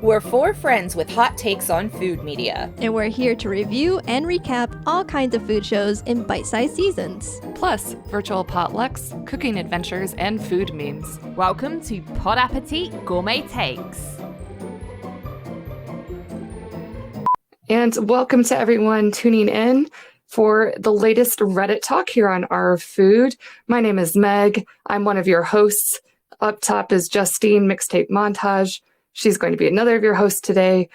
We're four friends with hot takes on food media. And we're here to review and recap all kinds of food shows in bite-sized seasons. Plus, virtual potlucks, cooking adventures, and food memes. Welcome to Pod Appétit Gourmet Takes. And welcome to everyone tuning in for the latest Reddit talk here on Our Food. My name is Meg. I'm one of your hosts. Up top is Justine, Mixtape Montage. She's going to be another of your hosts today.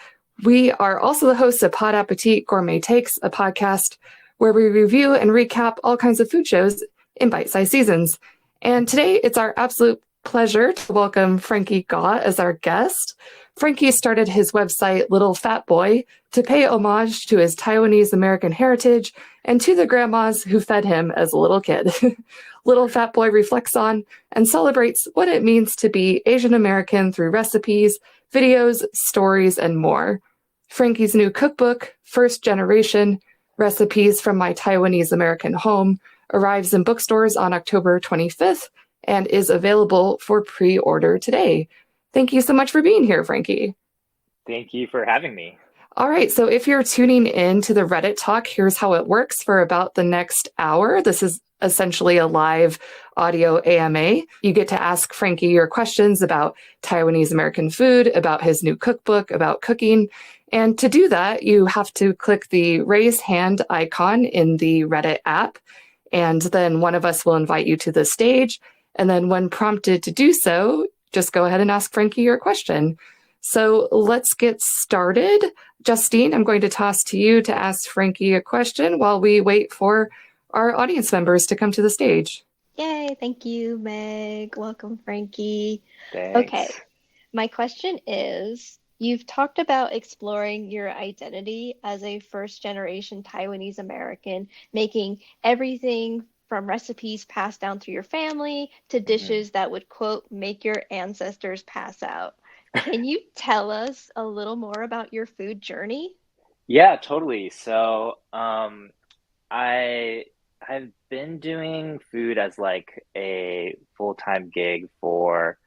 We are also the hosts of Pod Appétit Gourmet Takes, a podcast where we review and recap all kinds of food shows in bite-sized seasons. And today it's our absolute pleasure to welcome Frankie Gaw as our guest. Frankie started his website, Little Fat Boy, to pay homage to his Taiwanese American heritage and to the grandmas who fed him as a little kid. Little Fat Boy reflects on and celebrates what it means to be Asian American through recipes, videos, stories, and more. Frankie's new cookbook, First Generation, Recipes from My Taiwanese American Home, arrives in bookstores on October 25th and is available for pre-order today. Thank you so much for being here, Frankie. Thank you for having me. All right, so if you're tuning in to the Reddit talk, here's how it works for about the next hour. This is essentially a live audio AMA. You get to ask Frankie your questions about Taiwanese American food, about his new cookbook, about cooking. And to do that, you have to click the raise hand icon in the Reddit app. And then one of us will invite you to the stage. And then when prompted to do so, just go ahead and ask Frankie your question. So let's get started. Justine, I'm going to toss to you to ask Frankie a question while we wait for our audience members to come to the stage. Yay, thank you, Meg. Welcome, Frankie. Thanks. Okay, my question is, you've talked about exploring your identity as a first-generation Taiwanese American, making everything from recipes passed down through your family to dishes that would, quote, make your ancestors pass out. Can you tell us a little more about your food journey? Yeah, totally. So, I've been doing food as like a full-time gig for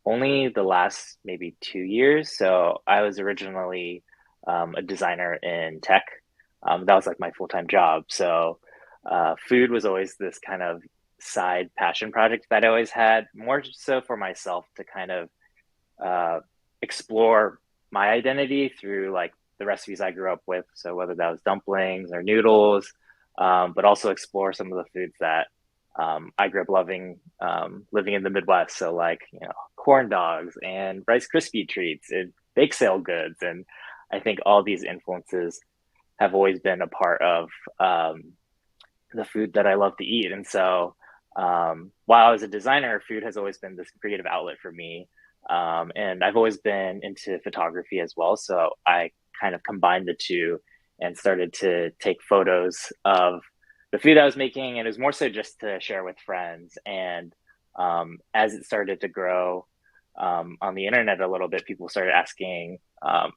only the last maybe 2 years. So I was originally a designer in tech. That was like my full-time job. So food was always this kind of side passion project that I always had, more so for myself to kind of explore my identity through like the recipes I grew up with. So whether that was dumplings or noodles, but also explore some of the foods that I grew up loving, living in the Midwest. So like, corn dogs and Rice Krispie treats and bake sale goods. And I think all these influences have always been a part of the food that I love to eat. And so while I was a designer, food has always been this creative outlet for me. And I've always been into photography as well. So I kind of combined the two and started to take photos of the food I was making. And it was more so just to share with friends. And as it started to grow on the internet a little bit, people started asking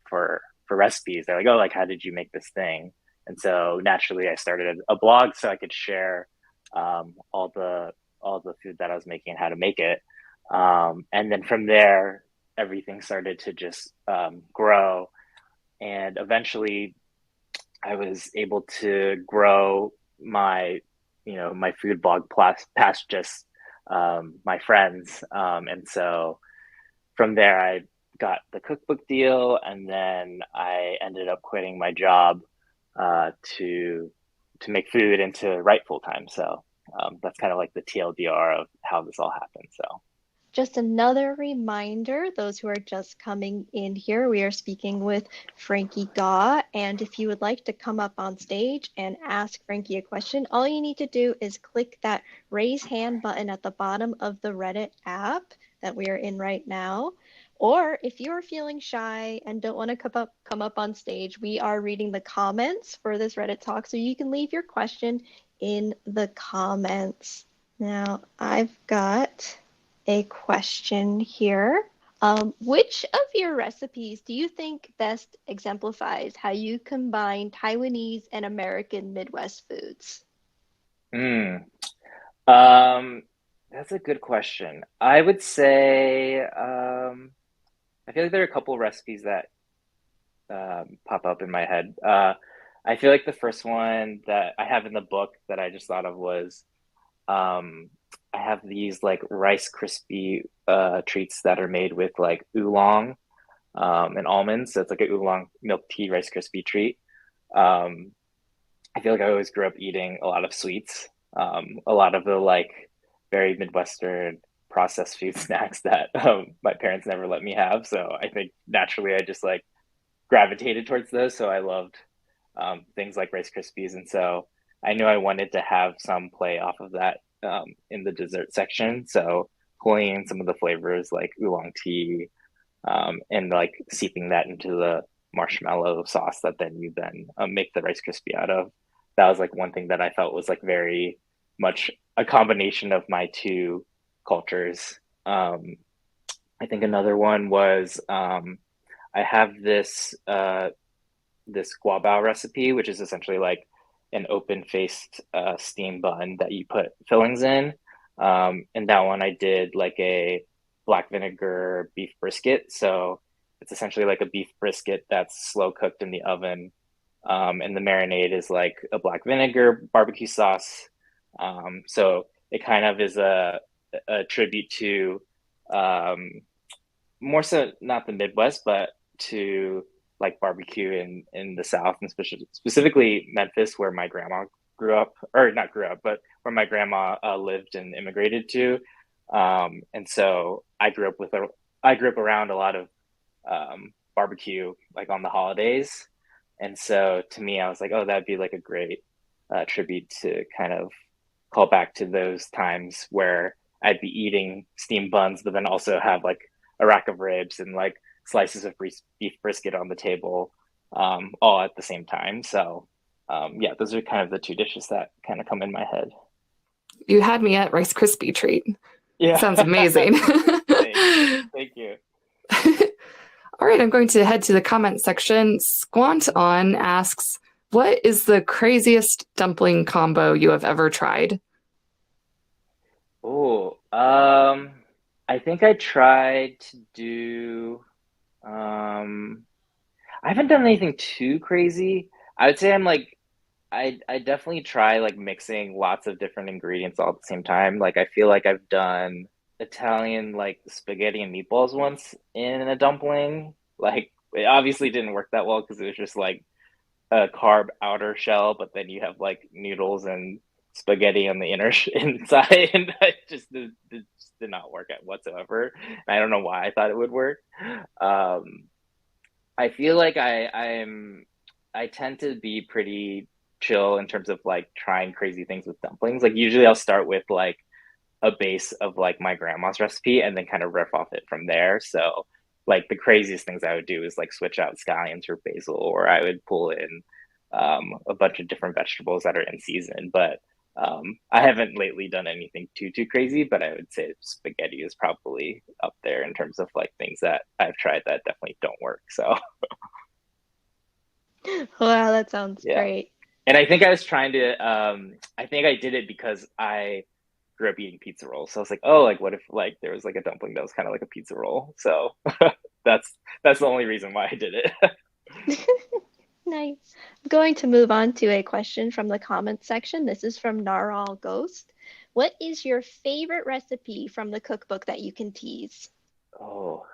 for recipes. They're like, oh, like, how did you make this thing? And so naturally I started a blog so I could share all the food that I was making and how to make it. And then from there, everything started to just grow. And eventually I was able to grow my food blog past just my friends. And so from there, I got the cookbook deal, and then I ended up quitting my job to make food and to write full time. So that's kind of like the TLDR of how this all happened. So. Just another reminder, those who are just coming in here, we are speaking with Frankie Gaw. And if you would like to come up on stage and ask Frankie a question, all you need to do is click that raise hand button at the bottom of the Reddit app that we are in right now. Or if you're feeling shy and don't want to come up on stage, we are reading the comments for this Reddit talk, so you can leave your question in the comments. Now, I've got a question here. Which of your recipes do you think best exemplifies how you combine Taiwanese and American Midwest foods? That's a good question. I would say, I feel like there are a couple recipes that pop up in my head. I feel like the first one that I have in the book that I just thought of was um, I have these like Rice Krispie treats that are made with like oolong and almonds. So it's like a oolong milk tea Rice Krispie treat. Um, I feel like I always grew up eating a lot of sweets, a lot of the like very Midwestern processed food snacks that my parents never let me have. So I think naturally I just like gravitated towards those. So I loved things like Rice Krispies. And so I knew I wanted to have some play off of that in the dessert section. So pulling in some of the flavors like oolong tea and like seeping that into the marshmallow sauce that then you then make the Rice Krispie out of. That was like one thing that I felt was like very much a combination of my two cultures. I think another one was I have this guabao recipe, which is essentially like an open-faced steam bun that you put fillings in. And that one I did like a black vinegar beef brisket. So it's essentially like a beef brisket that's slow cooked in the oven. And the marinade is like a black vinegar barbecue sauce. So it kind of is a tribute to um, more so not the Midwest, but to like barbecue in the South and specifically Memphis, where my grandma grew up, or not grew up, but where my grandma lived and immigrated to. And so I grew up around a lot of barbecue, like on the holidays. And so to me, I was like, oh, that'd be like a great tribute to kind of call back to those times where I'd be eating steamed buns, but then also have like a rack of ribs and like slices of beef brisket on the table, all at the same time. So, yeah, those are kind of the two dishes that kind of come in my head. You had me at Rice Krispie treat. Yeah. Sounds amazing. Thank you. All right, I'm going to head to the comment section. Squant On asks, what is the craziest dumpling combo you have ever tried? Oh, I think I tried to do, I haven't done anything too crazy. I would say I'm like, I definitely try like mixing lots of different ingredients all at the same time. Like I feel like I've done Italian like spaghetti and meatballs once in a dumpling. Like it obviously didn't work that well because it was just like a carb outer shell, but then you have like noodles and spaghetti on the inside, and that just did not work out whatsoever. And I don't know why I thought it would work. Um, I feel like I tend to be pretty chill in terms of like trying crazy things with dumplings. Like usually I'll start with like a base of like my grandma's recipe and then kind of riff off it from there. So like the craziest things I would do is like switch out scallions for basil, or I would pull in a bunch of different vegetables that are in season. But I haven't lately done anything too crazy, but I would say spaghetti is probably up there in terms of like things that I've tried that definitely don't work. So Wow, that sounds yeah. great. And I think I was trying to I think I did it because I grew up eating pizza rolls. So I was like, oh, like what if like there was like a dumpling that was kind of like a pizza roll? So that's the only reason why I did it. Nice. I'm going to move on to a question from the comments section. This is from Naral Ghost. What is your favorite recipe from the cookbook that you can tease? Oh,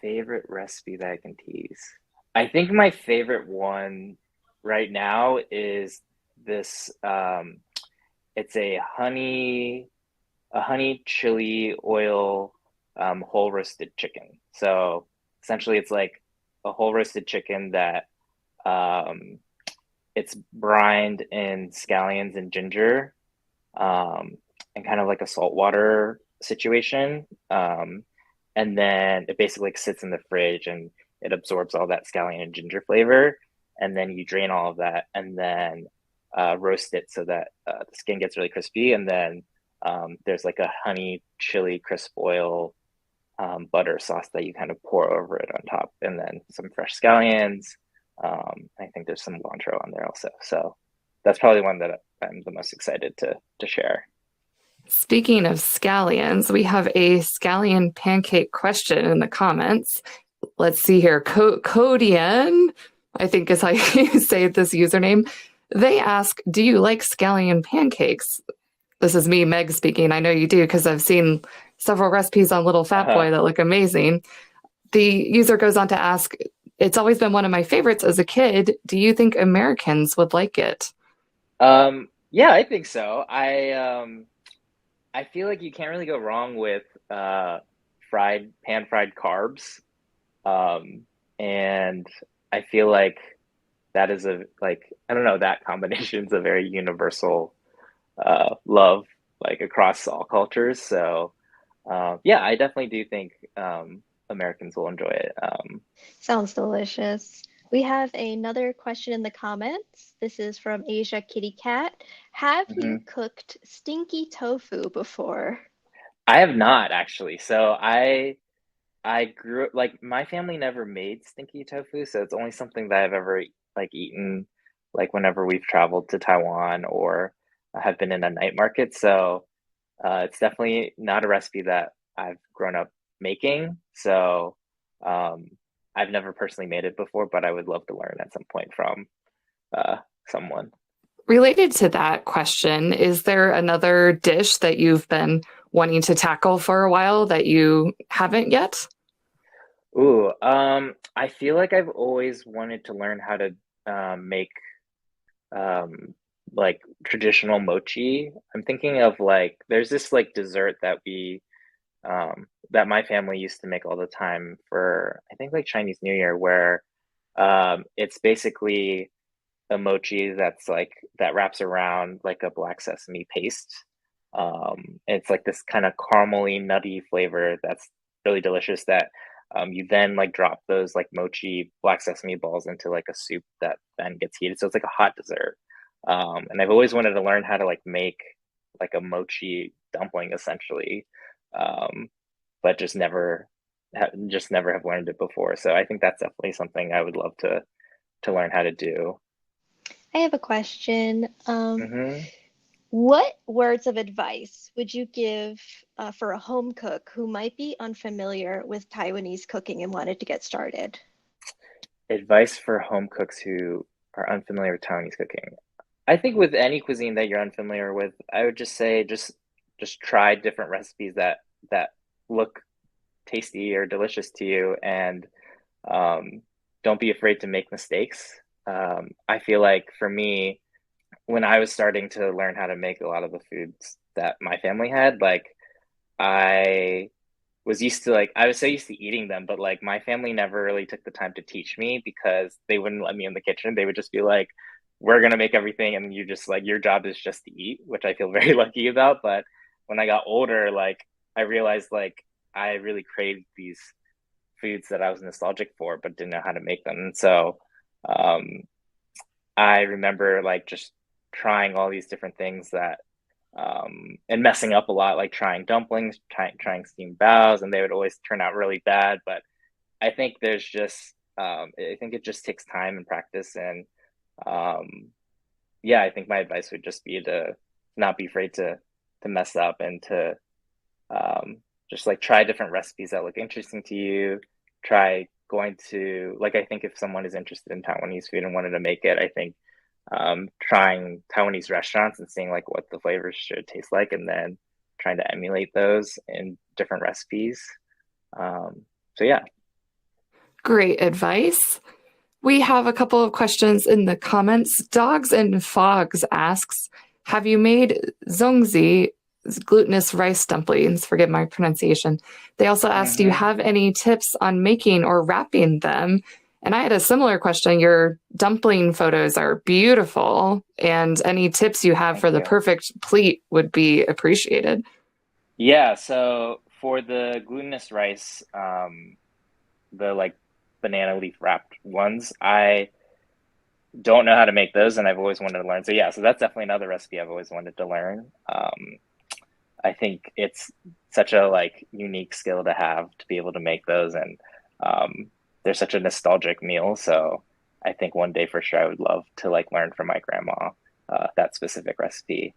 favorite recipe that I can tease. I think my favorite one right now is this it's a honey chili oil whole roasted chicken. So essentially it's like a whole roasted chicken that um it's brined in scallions and ginger, and kind of like a saltwater situation. And then it basically like sits in the fridge and it absorbs all that scallion and ginger flavor. And then you drain all of that and then roast it so that the skin gets really crispy. And then there's like a honey chili crisp oil butter sauce that you kind of pour over it on top, and then some fresh scallions. I think there's some cilantro on there also. So that's probably one that I'm the most excited to share. Speaking of scallions, we have a scallion pancake question in the comments. Let's see here. Codian, I think is how you say this username. They ask, do you like scallion pancakes? This is me, Meg, speaking. I know you do because I've seen several recipes on Little Fat Boy that look amazing. The user goes on to ask, it's always been one of my favorites as a kid. Do you think Americans would like it? Yeah, I think so. I feel like you can't really go wrong with pan fried carbs. And I feel like that is I don't know, that combination is a very universal love, like across all cultures. So yeah, I definitely do think Americans will enjoy it. Sounds delicious. We have another question in the comments. This is from Asia Kitty Cat. Have you cooked stinky tofu before? I have not actually. So I grew like my family never made stinky tofu, so it's only something that I've ever like eaten like whenever we've traveled to Taiwan or have been in a night market. So it's definitely not a recipe that I've grown up making. So I've never personally made it before, but I would love to learn at some point from someone. Related to that question, is there another dish that you've been wanting to tackle for a while that you haven't yet? Ooh, I feel like I've always wanted to learn how to make like traditional mochi. I'm thinking of like there's this like dessert that that my family used to make all the time for I think like Chinese New Year, where it's basically a mochi that wraps around like a black sesame paste. It's like this kind of caramely nutty flavor that's really delicious that you then like drop those like mochi black sesame balls into like a soup that then gets heated. So it's like a hot dessert. And I've always wanted to learn how to like make like a mochi dumpling essentially. But just never have learned it before. So I think that's definitely something I would love to learn how to do. I have a question. hmm What words of advice would you give for a home cook who might be unfamiliar with Taiwanese cooking and wanted to get started? Advice for home cooks who are unfamiliar with Taiwanese cooking. I think with any cuisine that you're unfamiliar with, I would just say just try different recipes that look tasty or delicious to you, and don't be afraid to make mistakes. I feel like for me, when I was starting to learn how to make a lot of the foods that my family had, like I I was so used to eating them, but like my family never really took the time to teach me because they wouldn't let me in the kitchen. They would just be like, we're gonna make everything and you just like your job is just to eat, which I feel very lucky about. But when I got older, like I realized like I really craved these foods that I was nostalgic for, but didn't know how to make them. And so um, I remember like just trying all these different things and messing up a lot, like trying dumplings, trying steamed baos, and they would always turn out really bad. But I think I think it just takes time and practice. And yeah, I think my advice would just be to not be afraid to mess up and to just like try different recipes that look interesting to you. Try going to like I think if someone is interested in Taiwanese food and wanted to make it, I think trying Taiwanese restaurants and seeing like what the flavors should taste like, and then trying to emulate those in different recipes. So yeah. Great advice. We have a couple of questions in the comments. Dogs and Fogs asks, have you made zongzi, glutinous rice dumplings? Forgive my pronunciation. They also asked, do you have any tips on making or wrapping them? And I had a similar question. Your dumpling photos are beautiful, and any tips you have for the perfect pleat would be appreciated. Yeah, so for the glutinous rice, the like banana leaf wrapped ones, I don't know how to make those, and I've always wanted to learn. So yeah, so that's definitely another recipe I've always wanted to learn. I think it's such a like unique skill to have to be able to make those, and they're such a nostalgic meal. So I think one day for sure I would love to like learn from my grandma that specific recipe.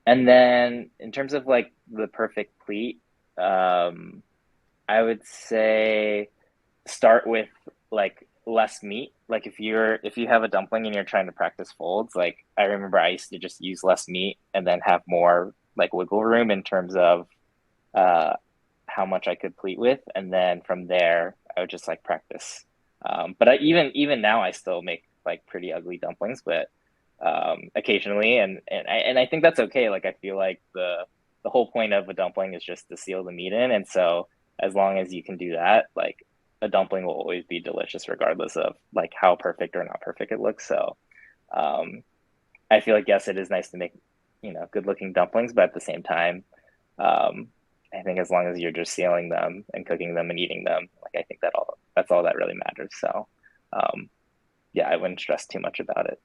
And then in terms of like the perfect pleat, um, I would say start with like less meat. Like if you have a dumpling and you're trying to practice folds, like I remember I used to just use less meat and then have more like wiggle room in terms of uh how much I could pleat with, and then from there I would just like practice. But even now I still make like pretty ugly dumplings, but occasionally, and I think that's okay. Like I feel like the whole point of a dumpling is just to seal the meat in, and so as long as you can do that, like a dumpling will always be delicious regardless of like how perfect or not perfect it looks. So um, I feel like yes, it is nice to make good looking dumplings, but at the same time, um, I think as long as you're just sealing them and cooking them and eating them, like I think that's all that really matters. So um, yeah, I wouldn't stress too much about it.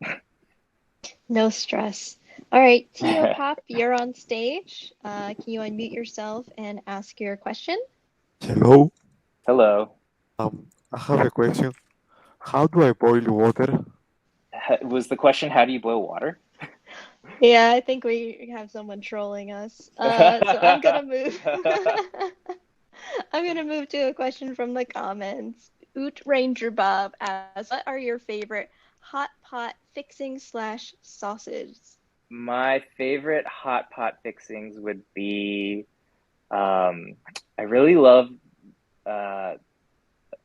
No stress. All right, Tio Pop, you're on stage. Can you unmute yourself and ask your question? Hello. Hello. I have a question. How do I boil water? Was the question, how do you boil water? Yeah, I think we have someone trolling us. So I'm gonna move. I'm gonna move to a question from the comments. Oot Ranger Bob asks, "What are your favorite hot pot fixings slash sauces?" My favorite hot pot fixings would be I really love uh,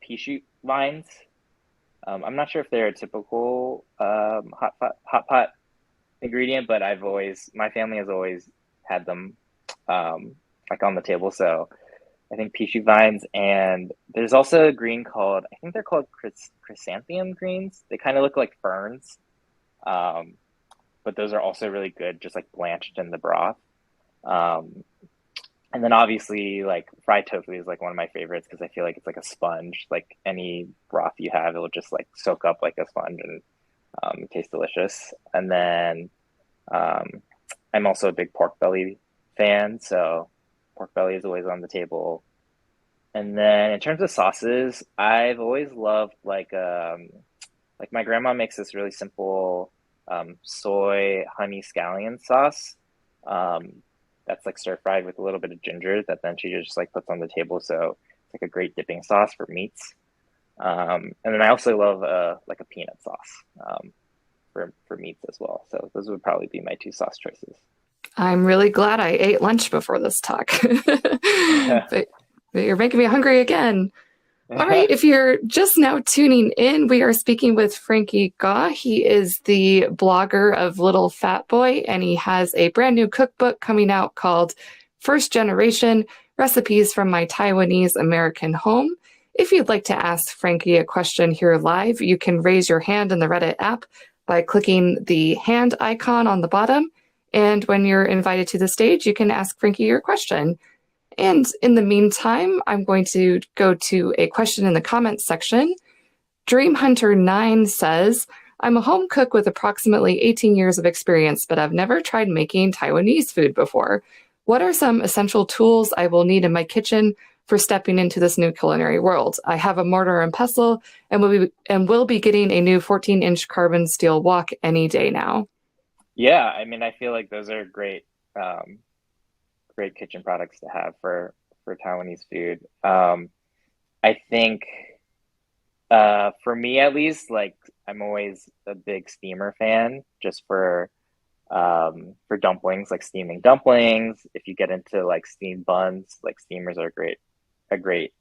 pea shoot vines. I'm not sure if they're a typical hot pot ingredient, but my family has always had them like on the table. So I think pea shoot vines, and there's also a green called, I think they're called chrysanthemum greens. They kind of look like ferns, um, but those are also really good, just like blanched in the broth. Um, and then obviously like fried tofu is like one of my favorites because I feel like it's like a sponge. Like any broth you have, it'll just like soak up like a sponge and it tastes delicious. And then um, I'm also a big pork belly fan, so pork belly is always on the table. And then in terms of sauces, I've always loved like my grandma makes this really simple soy honey scallion sauce. Um, that's like stir fried with a little bit of ginger that then she just like puts on the table. So it's like a great dipping sauce for meats. And then I also love like a peanut sauce for meats as well. So those would probably be my two sauce choices. I'm really glad I ate lunch before this talk. but, but you're making me hungry again. All right, if you're just now tuning in, we are speaking with Frankie Gaw. He is the blogger of Little Fat Boy, and he has a brand new cookbook coming out called First Generation Recipes from My Taiwanese American Home. If you'd like to ask Frankie a question here live, you can raise your hand in the Reddit app by clicking the hand icon on the bottom. And when you're invited to the stage, you can ask Frankie your question. And in the meantime, I'm going to go to a question in the comments section. Dream Hunter 9 says, I'm a home cook with approximately 18 years of experience, but I've never tried making Taiwanese food before. What are some essential tools I will need in my kitchen for stepping into this new culinary world? I have a mortar and pestle and will be getting a new 14-inch carbon steel wok any day now. Yeah, I mean, I feel like those are great kitchen products to have for Taiwanese food. I think for me at least, like I'm always a big steamer fan, just for dumplings, like steaming dumplings. If you get into like steamed buns, like steamers are a great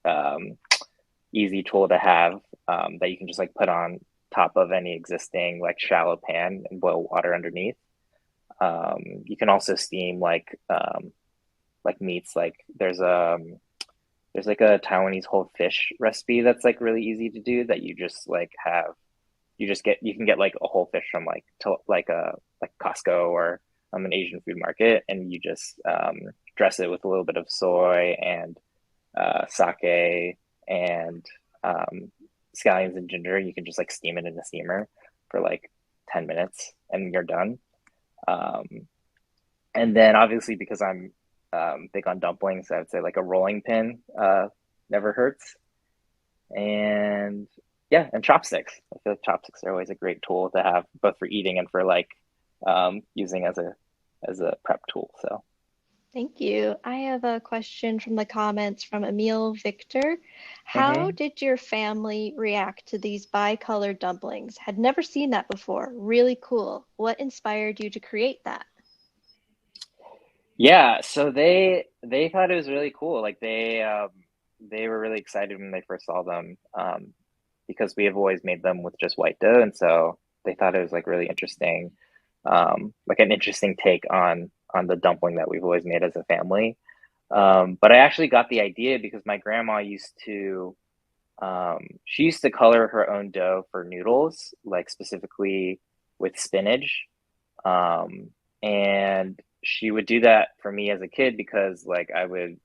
easy tool to have that you can just like put on top of any existing like shallow pan and boil water underneath. You can also steam like meats. Like there's like a Taiwanese whole fish recipe that's like really easy to do that you just like have you can get like a whole fish from like Costco or an Asian food market, and you just dress it with a little bit of soy and sake and scallions and ginger. You can just like steam it in a steamer for like 10 minutes and you're done. And then obviously because I'm big on dumplings, I would say like a rolling pin never hurts. And yeah, and chopsticks. I feel like chopsticks are always a great tool to have both for eating and for like using as as a prep tool. So Thank you. I have a question from the comments from Emil Victor. How hmm did your family react to these bi-colored dumplings? Had never seen that before. Really cool. What inspired you to create that? yeah, so they thought it was really cool. Like they were really excited when they first saw them, because we have always made them with just white dough, and so they thought it was like really interesting, like an interesting take on the dumpling that we've always made as a family. But I actually got the idea because my grandma used to she used to color her own dough for noodles, like specifically with spinach. And she would do that for me as a kid because like I would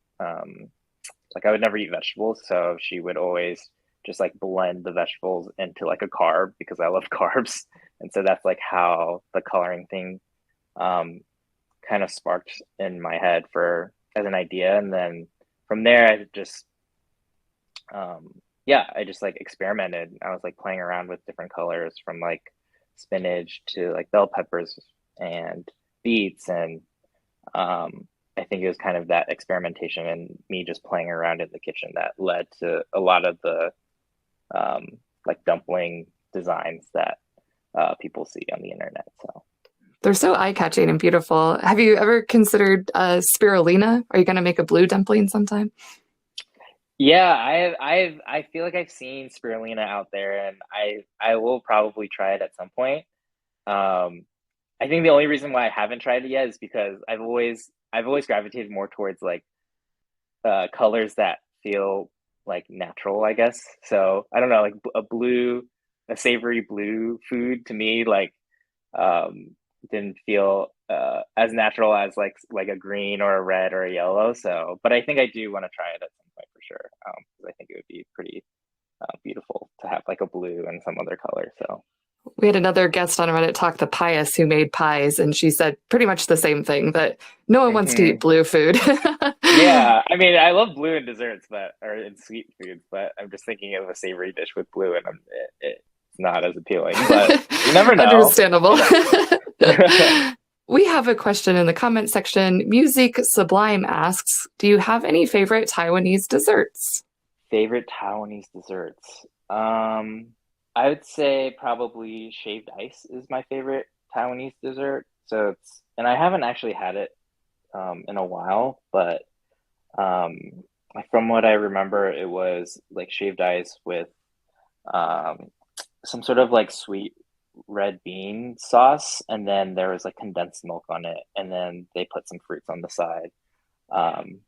never eat vegetables, so she would always just like blend the vegetables into like a carb because I love carbs. And so that's like how the coloring thing um kind of sparked in my head for as an idea. And then from there I just yeah, I just like experimented. I was like playing around with different colors from like spinach to like bell peppers and beets. And I think it was kind of that experimentation and me just playing around in the kitchen that led to a lot of the um, like dumpling designs that people see on the internet. So They're so eye-catching and beautiful. Have you ever considered spirulina? Are you going to make a blue dumpling sometime? yeah, I feel like I've seen spirulina out there, and I will probably try it at some point. Um, I think the only reason why I haven't tried it yet is because I've always gravitated more towards like colors that feel like natural, I guess. So I don't know, like a savory blue food to me, like um, didn't feel as natural as like a green or a red or a yellow. So, but I think I do want to try it at some point for sure, because I think it would be pretty beautiful to have like a blue and some other color. So. We had another guest on Reddit Talk, the Pious, who made pies, and she said pretty much the same thing, that no one wants to hmm eat blue food. Yeah, I mean, I love blue in desserts, or in sweet foods, but I'm just thinking of a savory dish with blue, and it's not as appealing. But you never know. Understandable. We have a question in the comment section. Music Sublime asks, do you have any favorite Taiwanese desserts? Favorite Taiwanese desserts. I would say probably shaved ice is my favorite Taiwanese dessert. And I haven't actually had it in a while, but um, like from what I remember, it was like shaved ice with um, some sort of like sweet red bean sauce, and then there was like condensed milk on it, and then they put some fruits on the side. Um,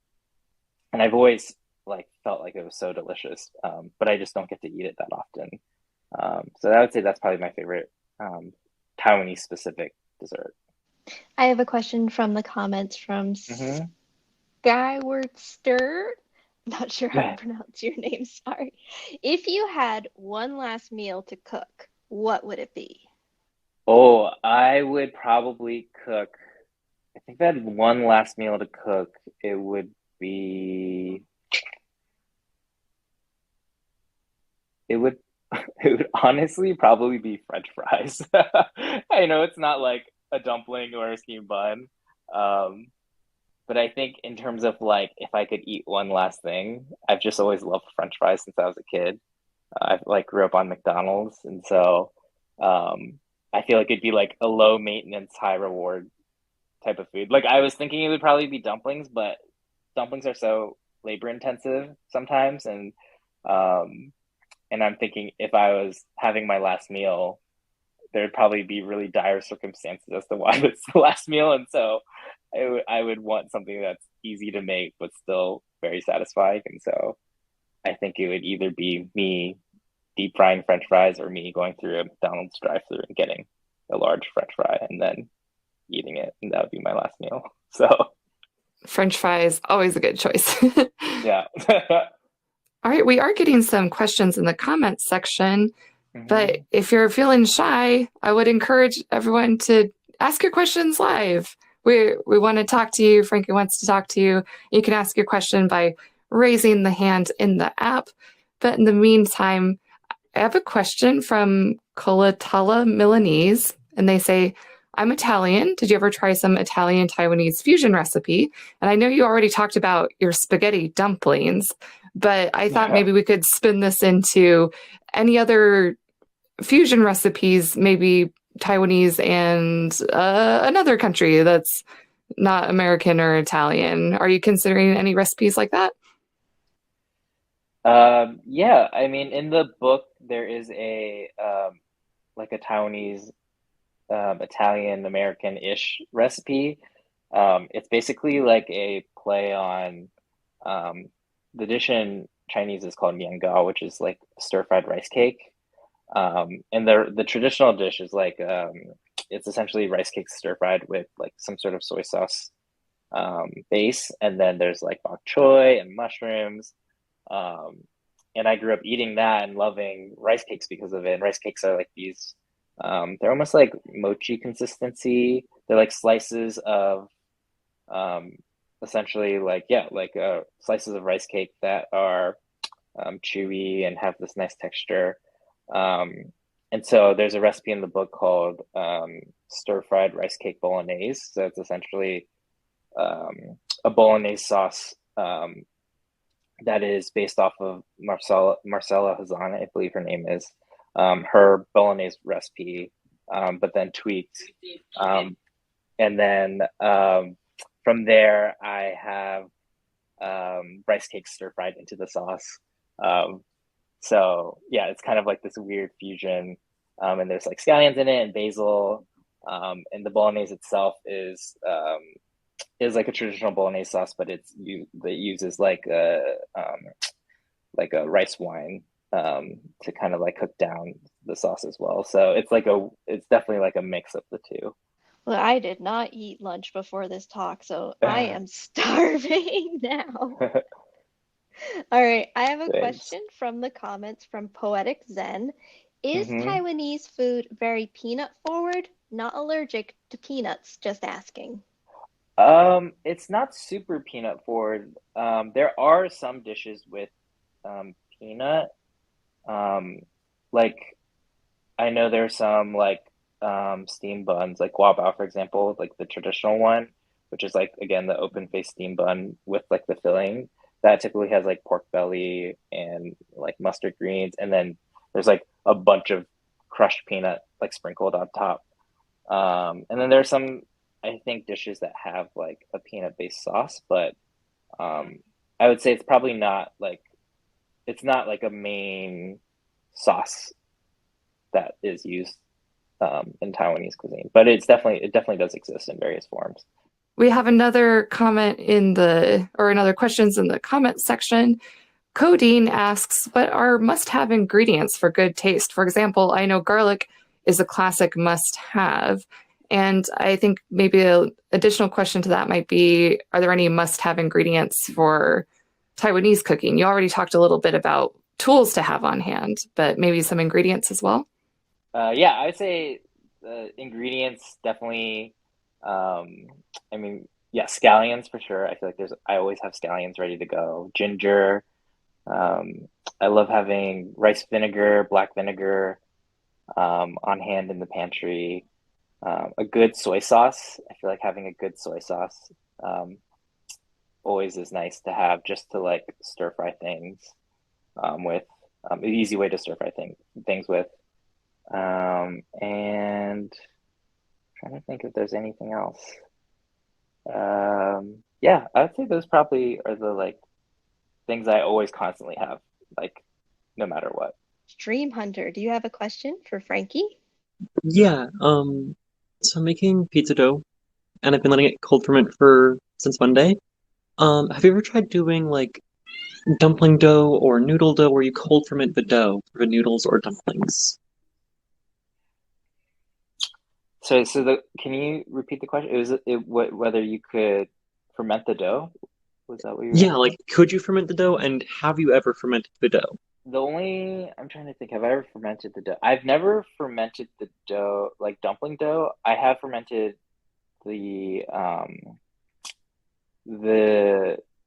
and I've always like felt like it was so delicious, but I just don't get to eat it that often. So I would say that's probably my favorite Taiwanese specific dessert. I have a question from the comments from hmm Skyward Stir. Not sure how to pronounce your name, sorry. If you had one last meal to cook, what would it be? Oh, I would probably cook. I think if I had one last meal to cook, it would be. It would. It would honestly probably be French fries. I know it's not like a dumpling or a steamed bun, um, but I think in terms of like if I could eat one last thing, I've just always loved French fries since I was a kid. I like grew up on McDonald's, and so um, I feel like it'd be like a low maintenance, high reward type of food. Like I was thinking it would probably be dumplings, but dumplings are so labor intensive sometimes, um, and I'm thinking if I was having my last meal, there'd probably be really dire circumstances as to why it's the last meal, and so I would want something that's easy to make but still very satisfying. And so I think it would either be me deep frying French fries or me going through a McDonald's drive-through and getting a large French fry and then eating it, and that would be my last meal. So French fries, always a good choice. yeah. All right, we are getting some questions in the comments section, but hmm if you're feeling shy, I would encourage everyone to ask your questions live. We want to talk to you. Frankie wants to talk to you. You can ask your question by raising the hand in the app. But in the meantime, I have a question from Kolatala Milanese, and they say, I'm Italian. Did you ever try some Italian Taiwanese fusion recipe? And I know you already talked about your spaghetti dumplings, but I thought maybe we could spin this into any other fusion recipes, maybe Taiwanese and another country that's not American or Italian. Are you considering any recipes like that? Yeah, I mean, in the book there is a like a Taiwanese Italian American-ish recipe. It's basically like a play on the dish in Chinese is called miangao, which is like stir-fried rice cake. And the traditional dish is like it's essentially rice cake stir-fried with like some sort of soy sauce base, and then there's like bok choy and mushrooms. And I grew up eating that and loving rice cakes because of it. And rice cakes are like these, they're almost like mochi consistency. They're like slices of, essentially like, yeah, like slices of rice cake that are chewy and have this nice texture. And so there's a recipe in the book called stir-fried rice cake bolognese. So it's essentially a bolognese sauce that is based off of Marcella Hazan, I believe her name is, her bolognese recipe, but then tweaked. And then from there, I have rice cake stir fried into the sauce. So yeah, it's kind of like this weird fusion. And there's like scallions in it and basil. And the bolognese itself is like a traditional bolognese sauce, but it uses like a rice wine to kind of like cook down the sauce as well. So it's definitely like a mix of the two. Well, I did not eat lunch before this talk, so I am starving now. All right, I have a question from the comments from Poetic Zen. Is Taiwanese food very peanut forward? Not allergic to peanuts, just asking. It's not super peanut forward. There are some dishes with peanut. Like I know there's some like steam buns, like guabao, for example, like the traditional one, which is like again the open faced steam bun with like the filling that typically has like pork belly and like mustard greens, and then there's like a bunch of crushed peanut like sprinkled on top. And then there's some I think dishes that have like a peanut based sauce, but I would say it's probably not like it's not like a main sauce that is used in Taiwanese cuisine, but it definitely does exist in various forms. We have another comment another questions in the comment section. Codeine asks, what are must-have ingredients for good taste? For example, I know garlic is a classic must-have. And I think maybe an additional question to that might be, are there any must-have ingredients for Taiwanese cooking? You already talked a little bit about tools to have on hand, but maybe some ingredients as well? Yeah, I would say the ingredients definitely, I mean, yeah, scallions for sure. I feel like I always have scallions ready to go. Ginger. I love having rice vinegar, black vinegar on hand in the pantry. A good soy sauce. I feel like having a good soy sauce always is nice to have just to like stir fry things with. An easy way to stir fry things with. And trying to think if there's anything else. Yeah, I would say those probably are the like things I always constantly have, like no matter what. Stream Hunter, do you have a question for Frankie? Yeah, so I'm making pizza dough and I've been letting it cold ferment since Monday. Have you ever tried doing like dumpling dough or noodle dough where you cold ferment the dough for noodles or dumplings? So can you repeat the question? Whether you could ferment the dough? Was that what you were Yeah, asking? like could you ferment the dough and have you ever fermented the dough? I'm trying to think, have I ever fermented the dough? I've never fermented the dough, like dumpling dough. I have fermented the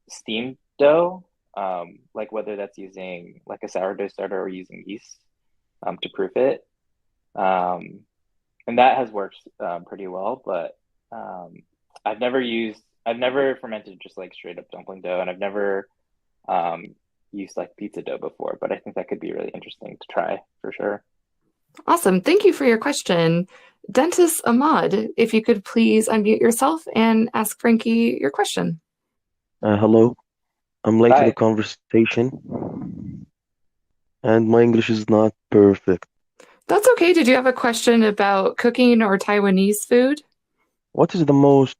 steamed dough, like whether that's using like a sourdough starter or using yeast to proof it. and that has worked pretty well. But I've never fermented just like straight up dumpling dough, and I've never used like pizza dough before. But I think that could be really interesting to try for sure. Awesome. Thank you for your question. Dentist Ahmad, if you could please unmute yourself and ask Frankie your question. Hello, I'm late to the Hi. conversation, and my English is not perfect. That's okay. Did you have a question about cooking or Taiwanese food? What is the most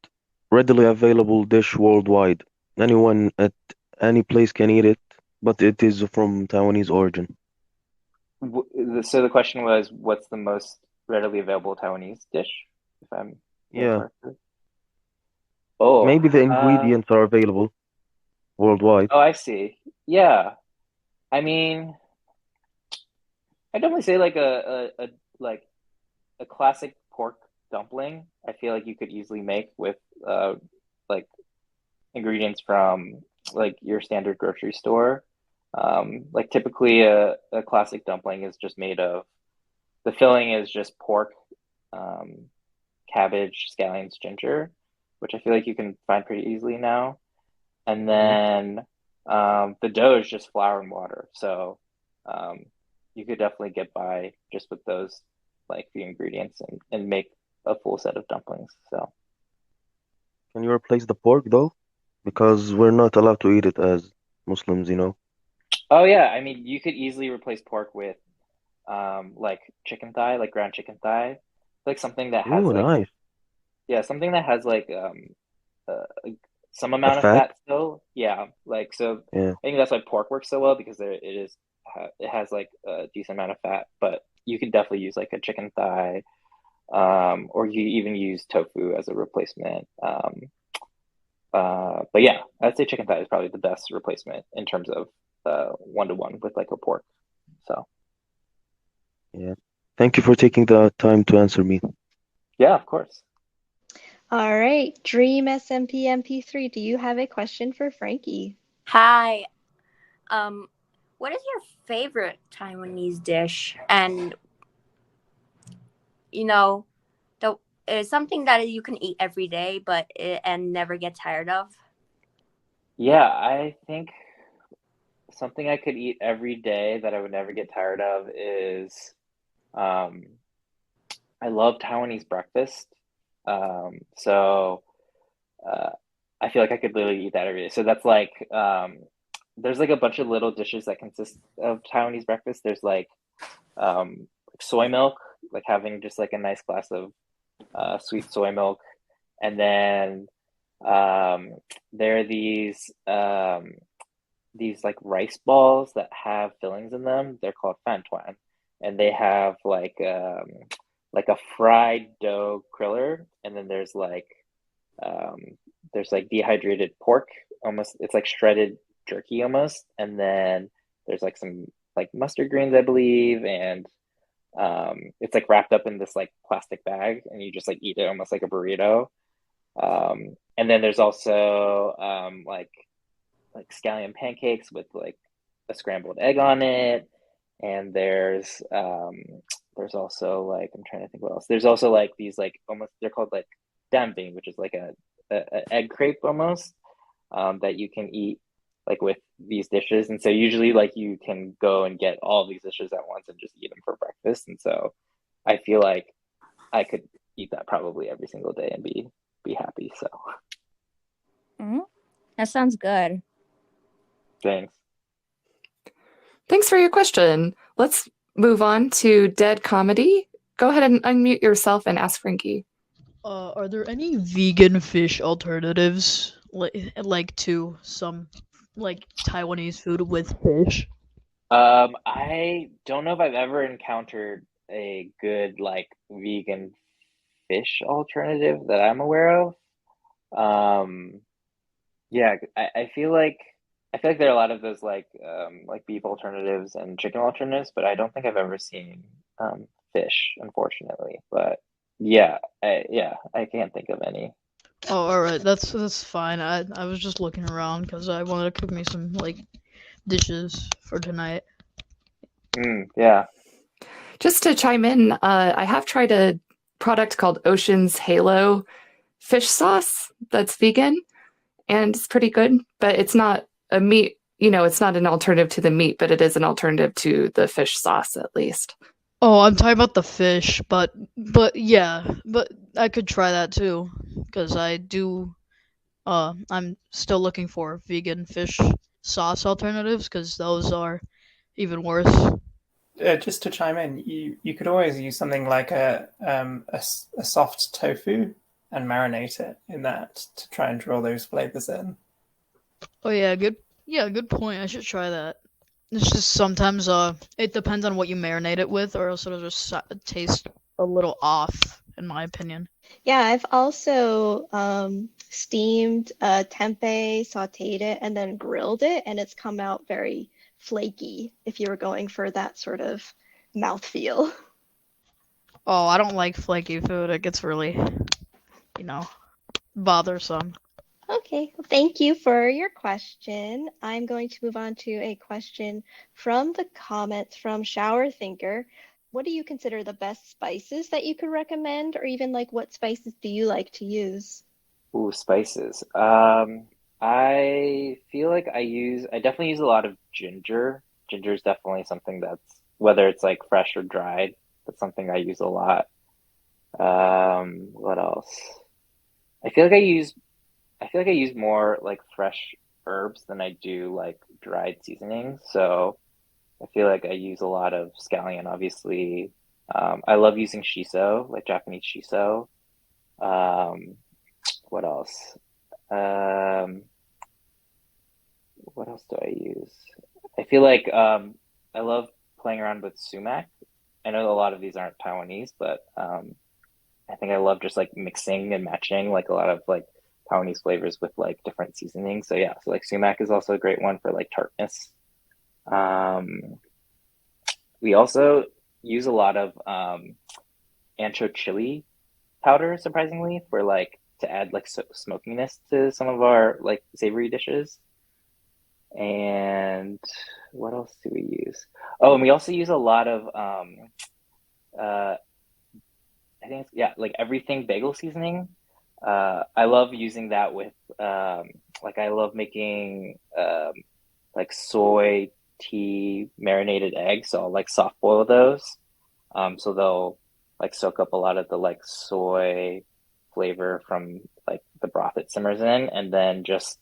readily available dish worldwide? Anyone at any place can eat it, but it is from Taiwanese origin. So the question was, what's the most readily available Taiwanese dish? If I'm hearing Yeah, correctly. Oh, maybe the ingredients are available worldwide. I see. Yeah. I mean, I definitely say like a classic pork dumpling. I feel like you could easily make with like ingredients from like your standard grocery store. Like typically a classic dumpling is just made of the filling is just pork, um, cabbage, scallions, ginger, which I feel like you can find pretty easily now. And Mhm. then the dough is just flour and water. So um, you could definitely get by just with those like the ingredients and make a full set of dumplings. So Can you replace the pork though? Because we're not allowed to eat it as Muslims, you know. oh yeah, I mean you could easily replace pork with like chicken thigh, like ground chicken thigh, like something that has Ooh, like nice. something that has like uh, some The amount of fat? fat still. Yeah, like so Yeah. I think that's why pork works so well because it has like a decent amount of fat, but you can definitely use like a chicken thigh, or you even use tofu as a replacement. But yeah, I'd say chicken thigh is probably the best replacement in terms of one to one with like a pork. So Yeah. Thank you for taking the time to answer me. yeah, of course. All right, Dream SMP MP3, do you have a question for Frankie? Hi. Um, what is your favorite Taiwanese dish? And you know, the is something that you can eat every day, and never get tired of. Yeah, I think something I could eat every day that I would never get tired of is um, I love Taiwanese breakfast. So uh, I feel like I could literally eat that every day. So that's like there's like a bunch of little dishes that consist of Taiwanese breakfast. There's like soy milk, like having just like a nice glass of sweet soy milk, and then um, there are these like rice balls that have fillings in them. They're called fantuan, and they have like a fried dough kriller, and then um, there's like dehydrated pork, almost it's like shredded jerky almost, and then there's like some like mustard greens, I believe, and it's like wrapped up in this like plastic bag, and you just like eat it almost like a burrito. And then there's also like scallion pancakes with like a scrambled egg on it, and there's also like I'm trying to think what else. There's also like these like almost they're called like dumpling, which is like a egg crepe almost that you can eat like with these dishes. And so usually like you can go and get all of these dishes at once and just eat them for breakfast. And so I feel like I could eat that probably every single day and be happy. So Mm-hmm. That sounds good. thanks. Thanks for your question. Let's move on to Dead Comedy. Go ahead and unmute yourself and ask Frankie. Are there any vegan fish alternatives like to some like Taiwanese food with fish? I don't know if I've ever encountered a good like vegan fish alternative that I'm aware of. Um, yeah, I feel like there are a lot of those like beef alternatives and chicken alternatives, but I don't think I've ever seen fish, unfortunately. But yeah, I can't think of any. Oh, all right, that's fine. I was just looking around because I wanted to cook me some like dishes for tonight. Yeah. Just to chime in, I have tried a product called Ocean's Halo fish sauce that's vegan, and it's pretty good, but it's not a meat, it's not an alternative to the meat, but it is an alternative to the fish sauce at least. Oh, I'm talking about the fish, but yeah, but I could try that too, because I'm still looking for vegan fish sauce alternatives, because those are even worse. Just to chime in, you could always use something like a soft tofu and marinate it in that to try and draw those flavors in. Oh yeah, good point. I should try that. It's just sometimes it depends on what you marinate it with, or else it'll just taste a little off, in my opinion. Yeah, I've also steamed tempeh, sautéed it, and then grilled it, and it's come out very flaky if you were going for that sort of mouthfeel. Oh, I don't like flaky food. It gets really, bothersome. Okay, well, thank you for your question. I'm going to move on to a question from the comments from Shower Thinker. What do you consider the best spices that you could recommend, or even like what spices do you like to use? Ooh, spices. I feel like I definitely use a lot of ginger. Ginger is definitely something that's, whether it's like fresh or dried, that's something I use a lot. What else? I feel like I use more like fresh herbs than I do like dried seasonings. So I feel like I use a lot of scallion, obviously. I love using shiso, like Japanese shiso. What else? What else do I use? I feel like I love playing around with sumac. I know a lot of these aren't Taiwanese, but I think I love just like mixing and matching like a lot of like Taiwanese flavors with like different seasonings. So yeah, so like sumac is also a great one for like tartness. We also use a lot of ancho chili powder, surprisingly, for like to add like smokiness to some of our like savory dishes. And what else do we use? Oh, and we also use a lot of I think like everything bagel seasoning. I love using that with like I love making like soy tea marinated eggs. So I'll like soft boil those. So they'll like soak up a lot of the like soy flavor from like the broth it simmers in, and then just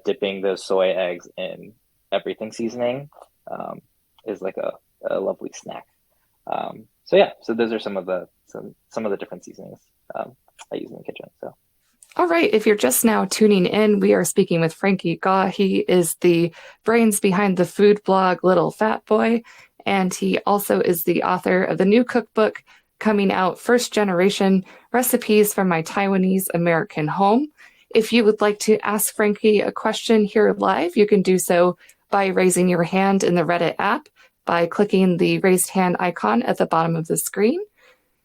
dipping those soy eggs in everything seasoning is like a lovely snack. So yeah, so those are some of the different seasonings I use in the kitchen. So. All right, if you're just now tuning in, we are speaking with Frankie Gaw. He is the brains behind the food blog Little Fat Boy, and he also is the author of the new cookbook coming out, First Generation Recipes from My Taiwanese American Home. If you would like to ask Frankie a question here live, you can do so by raising your hand in the Reddit app by clicking the raised hand icon at the bottom of the screen,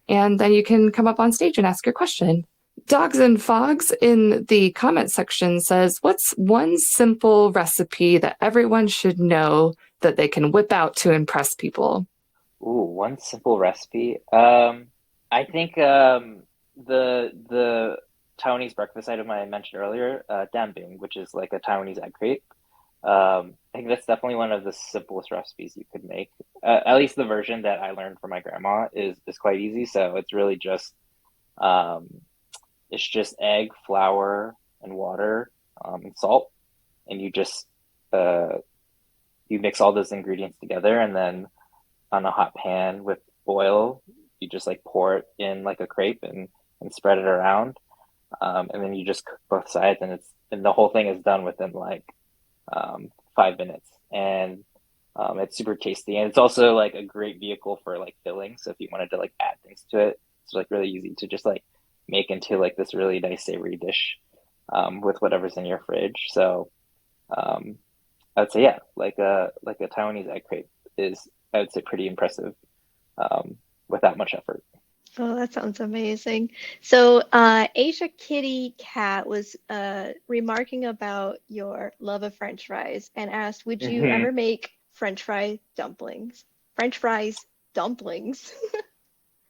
and then you can come up on stage and ask your question. Dogs and Fogs in the comment section says, what's one simple recipe that everyone should know that they can whip out to impress people? Ooh, one simple recipe. I think the Taiwanese breakfast item I mentioned earlier, Dumpling, which is like a Taiwanese egg crepe. I think that's definitely one of the simplest recipes you could make. At least the version that I learned from my grandma is quite easy. So it's really just egg, flour, and water, and salt, and you just you mix all those ingredients together, and then on a hot pan with oil, you just like pour it in like a crepe and spread it around, and then you just cook both sides, and the whole thing is done within like 5 minutes, and it's super tasty, and it's also like a great vehicle for like filling. So if you wanted to like add things to it, it's like really easy to just like make into like this really nice savory dish with whatever's in your fridge. So I'd say yeah, like a Taiwanese egg crepe is, I would say, pretty impressive without much effort. Oh, that sounds amazing. So, Asia Kitty Cat was remarking about your love of French fries and asked, would you Mhm. ever make French fry dumplings? French fries dumplings.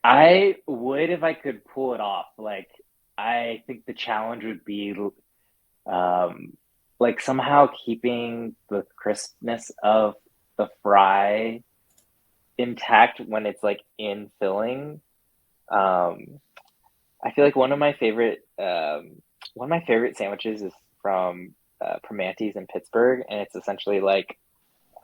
I would if I could pull it off. Like, I think the challenge would be like somehow keeping the crispness of the fry intact when it's like in filling. Um, I feel like one of my favorite sandwiches is from Primanti's in Pittsburgh, and it's essentially like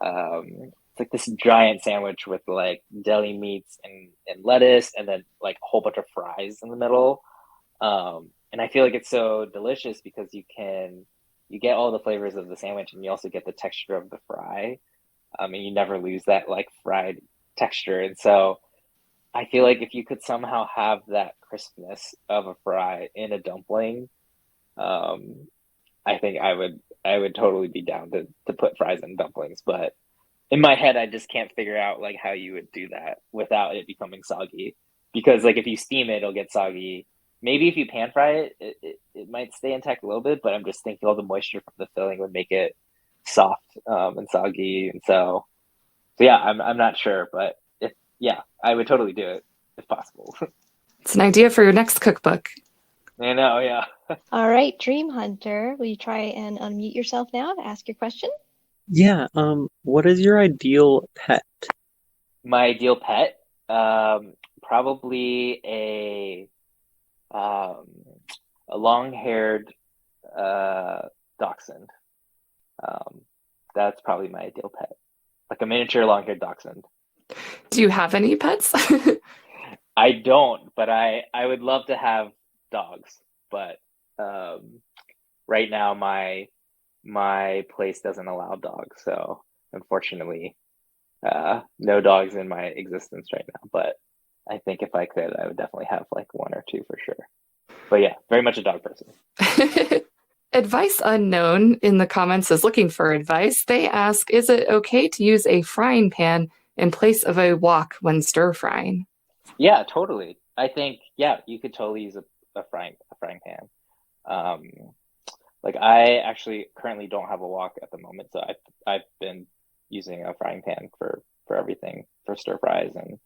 it's like this giant sandwich with like deli meats and lettuce, and then like a whole bunch of fries in the middle. And I feel like it's so delicious because you get all the flavors of the sandwich, and you also get the texture of the fry. And you never lose that like fried texture. And so I feel like if you could somehow have that crispness of a fry in a dumpling, um, I think I would totally be down to put fries in dumplings. But in my head, I just can't figure out like how you would do that without it becoming soggy. Because like if you steam it, it'll get soggy. Maybe if you pan fry it might stay intact a little bit, but I'm just thinking all the moisture from the filling would make it soft and soggy. And so yeah, I'm not sure, but if yeah, I would totally do it if possible. It's an idea for your next cookbook. I know, yeah. All right, Dream Hunter, will you try and unmute yourself now to ask your question? Yeah, what is your ideal pet? My ideal pet, probably um, a long-haired dachshund. That's probably my ideal pet, like a miniature long-haired dachshund. Do you have any pets? I don't, but I would love to have dogs, but right now my place doesn't allow dogs, so unfortunately, no dogs in my existence right now. But I think if I could, I would definitely have like one or two for sure. But yeah, very much a dog person. Advice Unknown in the comments is looking for advice. They ask, is it okay to use a frying pan in place of a wok when stir frying? Yeah, totally. I think yeah, you could totally use a frying pan. Um, like I actually currently don't have a wok at the moment, so I've been using a frying pan for everything for stir fries and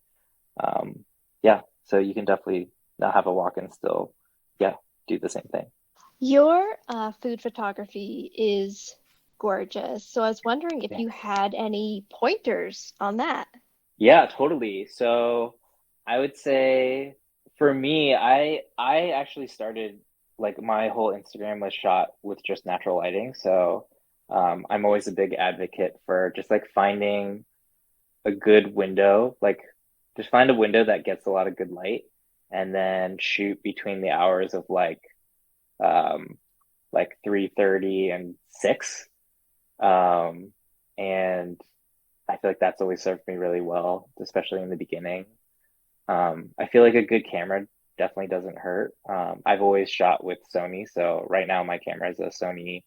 yeah, so you can definitely not have a wok and still yeah do the same thing. Your food photography is gorgeous. So I was wondering if you Thanks. had any pointers on that. Yeah, totally. So I would say for me, I actually started like my whole Instagram was shot with just natural lighting. So I'm always a big advocate for just like finding a good window, like just find a window that gets a lot of good light and then shoot between the hours of um like 3:30 and 6. Um and I feel like that's always served me really well, especially in the beginning. I feel like a good camera definitely doesn't hurt. I've always shot with Sony, so right now my camera is a Sony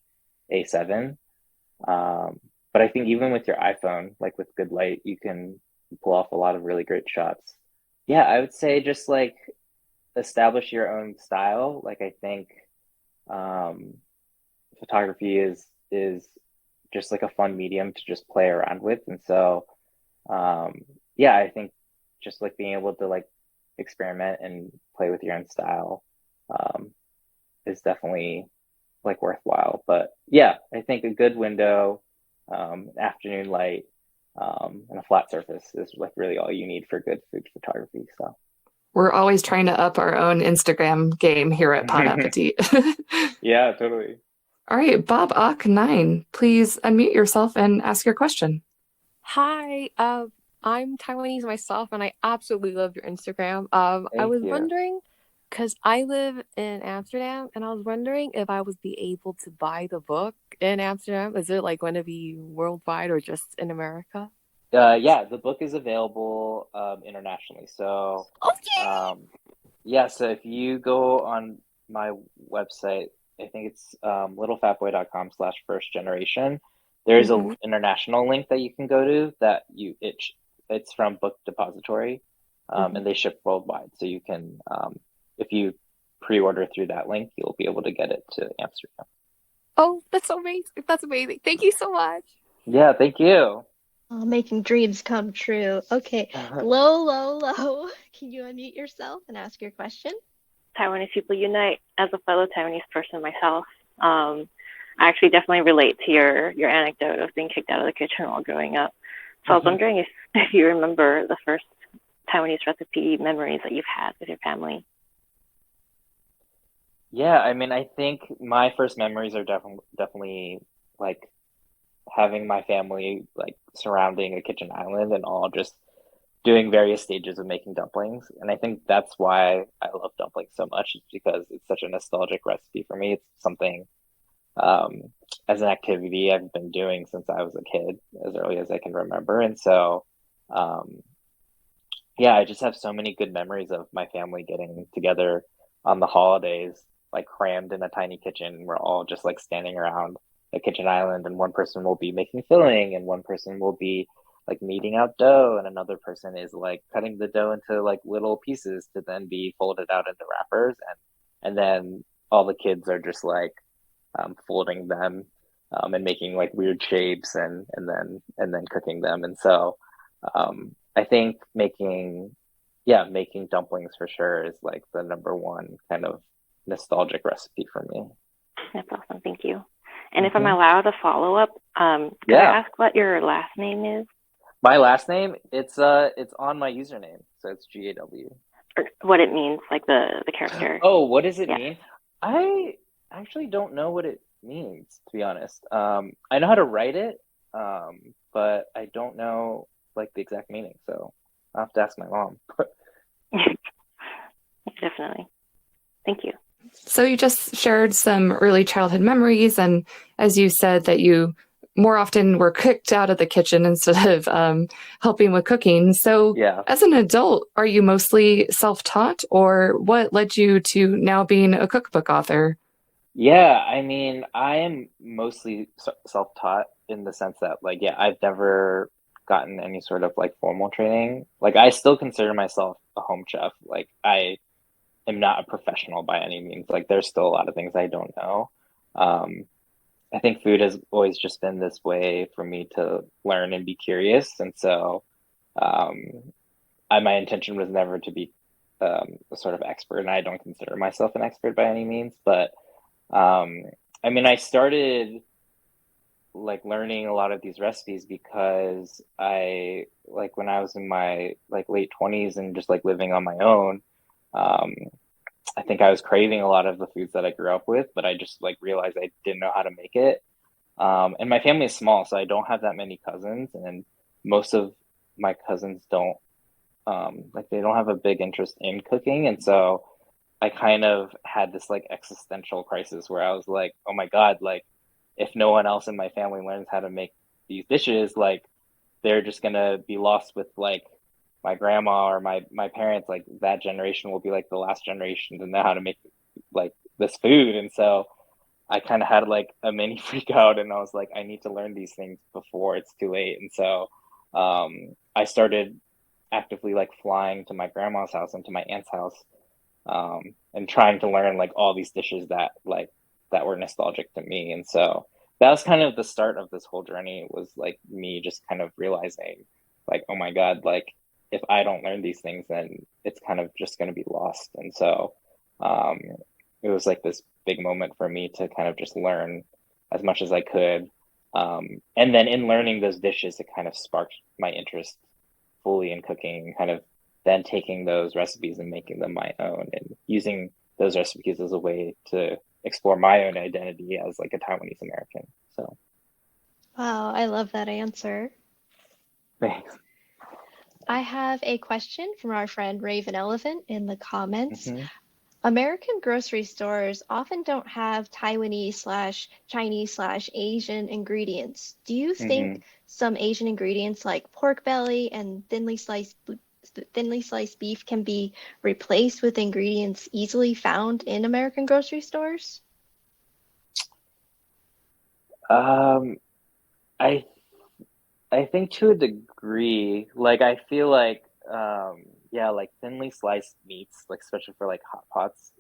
A7. Um, but I think even with your iPhone, like with good light, you can pull off a lot of really great shots. Yeah, I would say just like establish your own style. Like I think um, photography is just like a fun medium to just play around with, and so um, yeah, I think just like being able to like experiment and play with your own style um, is definitely like worthwhile. But yeah, I think a good window, afternoon light, and a flat surface is like really all you need for good food photography. So We're always trying to up our own Instagram game here at Pod Appétit. yeah, totally. All right, Bob Ock 9, please unmute yourself and ask your question. Hi, I'm Taiwanese myself, and I absolutely love your Instagram. I Thank was you. wondering, because I live in Amsterdam, and I was wondering if I would be able to buy the book in Amsterdam. Is it like going to be worldwide or just in America? Yeah, the book is available internationally. So yeah, so if you go on my website, I think it's littlefatboy.com/first generation. There's Mm-hmm. an international link that you can go to that it's from Book Depository, and they ship worldwide. So you can if you pre-order through that link, you'll be able to get it to Amsterdam. Oh, that's so amazing. That's amazing. Thank you so much. Yeah, thank you. Oh, making dreams come true. Okay, low. Can you unmute yourself and ask your question? Taiwanese people unite. As a fellow Taiwanese person myself, I actually definitely relate to your anecdote of being kicked out of the kitchen while growing up. So I was wondering if you remember the first Taiwanese recipe memories that you've had with your family. Yeah, I mean, I think my first memories are definitely like having my family like surrounding a kitchen island and all just doing various stages of making dumplings. And I think that's why I love dumplings so much, is because it's such a nostalgic recipe for me. It's something um, as an activity I've been doing since I was a kid, as early as I can remember. And so, um, yeah, I just have so many good memories of my family getting together on the holidays, like crammed in a tiny kitchen. We're all just like standing around a kitchen island, and one person will be making filling, and one person will be like kneading out dough, and another person is like cutting the dough into like little pieces to then be folded out into wrappers, and then all the kids are just like folding them and making like weird shapes, and then cooking them. And so I think making dumplings for sure is like the number one kind of nostalgic recipe for me. That's awesome. Thank you. And if I'm allowed a follow up, could I ask what your last name is? My last name, it's on my username, so it's GAW. Or what it means, like the character. Oh, what does it mean? I actually don't know what it means, to be honest. I know how to write it, but I don't know like the exact meaning, so I'll have to ask my mom. Definitely. Thank you. So you just shared some early childhood memories, and as you said that you more often were kicked out of the kitchen instead of helping with cooking. So as an adult, are you mostly self-taught, or what led you to now being a cookbook author? Yeah, I mean, I am mostly self-taught in the sense that, like, I've never gotten any sort of like formal training. Like, I still consider myself a home chef. Like, I am not a professional by any means. Like, there's still a lot of things I don't know. I think food has always just been this way for me to learn and be curious. And so my intention was never to be a sort of expert, and I don't consider myself an expert by any means. But I mean, I started like learning a lot of these recipes because I like when I was in my like late 20s and just like living on my own, I think I was craving a lot of the foods that I grew up with, but I just like realized I didn't know how to make it. And my family is small, so I don't have that many cousins, and most of my cousins don't like they don't have a big interest in cooking. And so I kind of had this like existential crisis where I was like, oh my God, like if no one else in my family learns how to make these dishes, like they're just gonna be lost with like my grandma or my parents. Like that generation will be like the last generation to know how to make like this food. And so I kind of had like a mini freak out, and I was like, I need to learn these things before it's too late. And so I started actively like flying to my grandma's house and to my aunt's house, and trying to learn like all these dishes that were nostalgic to me. And so that was kind of the start of this whole journey, was like me just kind of realizing like, oh my God, like if I don't learn these things, then it's kind of just going to be lost. And so it was like this big moment for me to kind of just learn as much as I could. And then in learning those dishes, it kind of sparked my interest fully in cooking, and kind of then taking those recipes and making them my own, and using those recipes as a way to explore my own identity as like a Taiwanese American. So Wow, I love that answer. thanks. I have a question from our friend Raven Elephant in the comments. American grocery stores often don't have Taiwanese/Chinese/Asian ingredients. Do you think some Asian ingredients like pork belly and thinly sliced beef can be replaced with ingredients easily found in American grocery stores? I think to a degree, like I feel like like thinly sliced meats, like especially for like hot pots,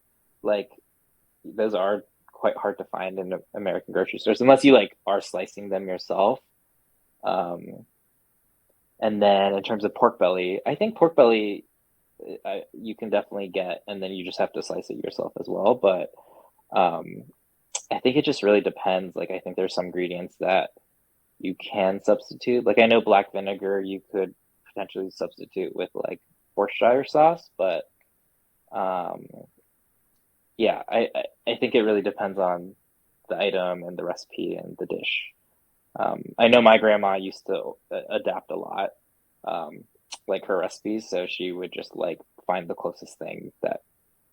like those are quite hard to find in American grocery stores unless you like are slicing them yourself. And then in terms of pork belly, I think pork belly you can definitely get, and then you just have to slice it yourself as well. But I think it just really depends. Like I think there's some ingredients that you can substitute. Like I know black vinegar you could potentially substitute with like Worcestershire sauce, but yeah, I think it really depends on the item and the recipe and the dish. I know my grandma used to adapt a lot, like her recipes, so she would just like find the closest thing that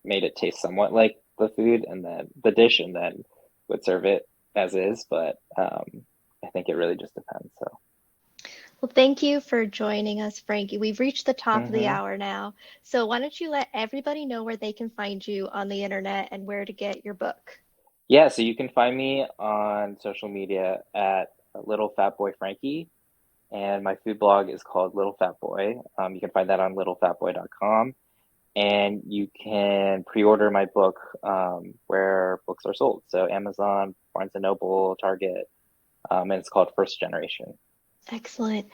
made it taste somewhat like the food and then the dish, and then would serve it as is. But I think it really just depends. So. Well, thank you for joining us, Frankie. We've reached the top of the Mm-hmm. hour now. So why don't you let everybody know where they can find you on the internet and where to get your book? Yeah, so you can find me on social media at Little Fat Boy Frankie, and my food blog is called Little Fat Boy. You can find that on littlefatboy.com, and you can pre-order my book where books are sold. So Amazon, Barnes & Noble, Target, and it's called First Generation. Excellent.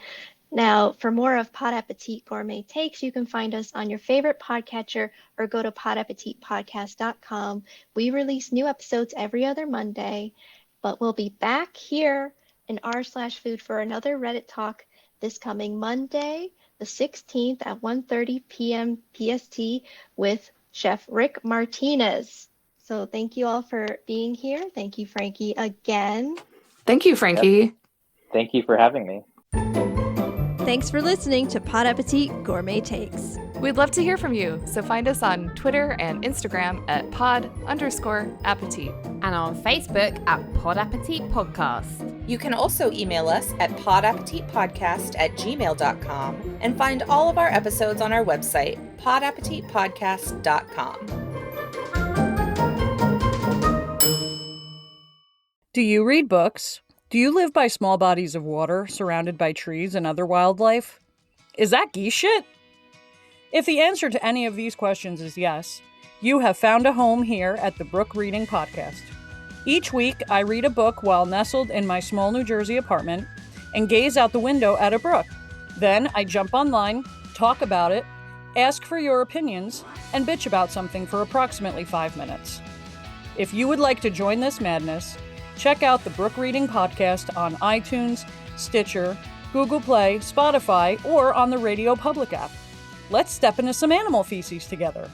Now, for more of Pod Appétit Gourmet Takes, you can find us on your favorite podcatcher or go to podappetitpodcast.com. We release new episodes every other Monday, but we'll be back here in r/food for another Reddit talk this coming Monday, the 16th at 1:30 p.m. PST with Chef Rick Martinez. So thank you all for being here. Thank you, Frankie, again. Thank you, Frankie. Yep. Thank you for having me. Thanks for listening to Pod Appétit Gourmet Takes. We'd love to hear from you, so find us on Twitter and Instagram at pod_appétit. And on Facebook at Pod Appétit Podcast. You can also email us at podappetitpodcast@gmail.com and find all of our episodes on our website, podappetitpodcast.com. Do you read books? Do you live by small bodies of water surrounded by trees and other wildlife? Is that geese shit? If the answer to any of these questions is yes, you have found a home here at the Brook Reading Podcast. Each week, I read a book while nestled in my small New Jersey apartment and gaze out the window at a brook. Then I jump online, talk about it, ask for your opinions, and bitch about something for approximately 5 minutes. If you would like to join this madness, check out the Brook Reading Podcast on iTunes, Stitcher, Google Play, Spotify, or on the Radio Public app. Let's step into some animal feces together.